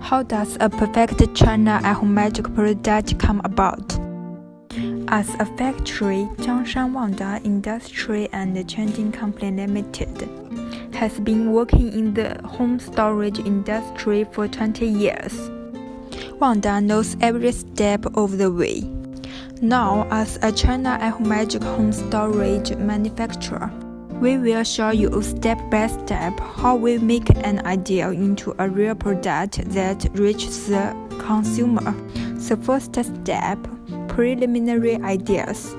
How does a perfect China Ihomagic product come about? As a factory, Jiangshan Wangda Industry and Trading Company Limited has been working in the home storage industry for 20 years. Wangda knows every step of the way. Now, as a China Ihomagic home storage manufacturer, we will show you step by step how we make an idea into a real product that reaches the consumer. The first step, preliminary ideas.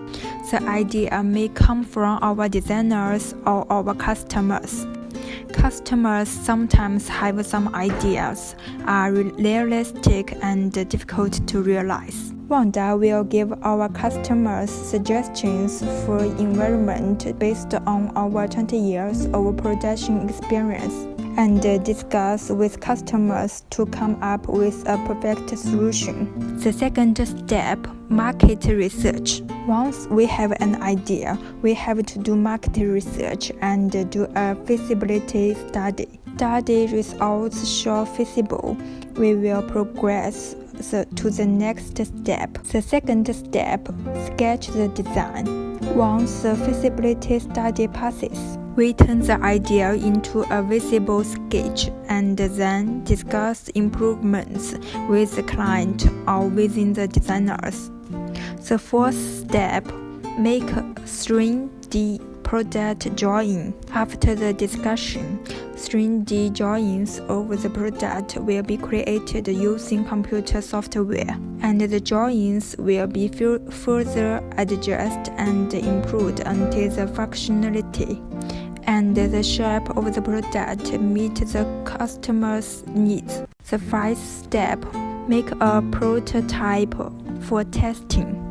The idea may come from our designers or our customers. Customers sometimes have some ideas are realistic and difficult to realize. Wangda will give our customers suggestions for environment based on our 20 years of production experience and discuss with customers to come up with a perfect solution. The second step, market research. Once we have an idea, we have to do market research and do a feasibility study. Study results show feasible. We will progress to the next step. The second step, sketch the design. Once the feasibility study passes, we turn the idea into a visible sketch and then discuss improvements with the client or within the designers. The fourth step, make a 3D product drawing. After the discussion, 3D drawings of the product will be created using computer software, and the drawings will be further adjusted and improved until the functionality and the shape of the product meet the customer's needs. The fifth step, make a prototype for testing.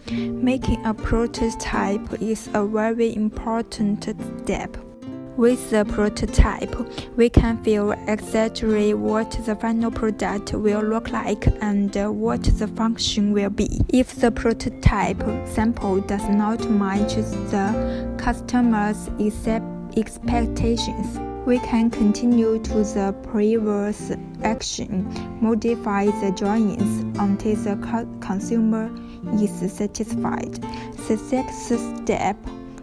Making a prototype is a very important step. With the prototype, we can feel exactly what the final product will look like and what the function will be. If the prototype sample does not match the customer's expectations, we can continue to the previous action, modify the drawings until the consumer is satisfied. The sixth step,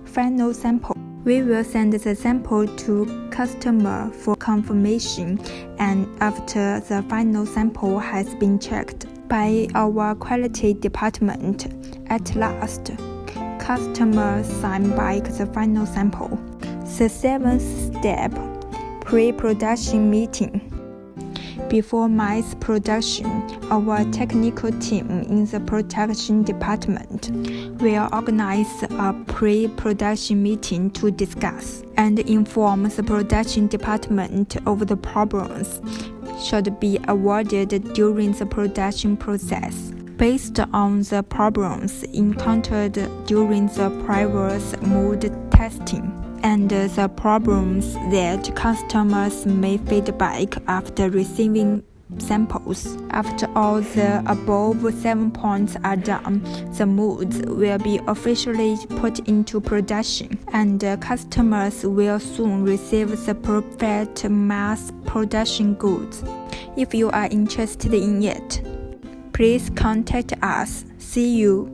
final sample. We will send the sample to customer for confirmation, and after the final sample has been checked by our quality department, at last, customer sign back the final sample. The seventh step, pre-production meeting. Before mass production, our technical team in the production department will organize a pre-production meeting to discuss and inform the production department of the problems should be avoided during the production process. Based on the problems encountered during the previous mode testing, and the problems that customers may feedback after receiving samples. After all the above 7 points are done, the modes will be officially put into production, and customers will soon receive the perfect mass production goods. If you are interested in it, please contact us. See you.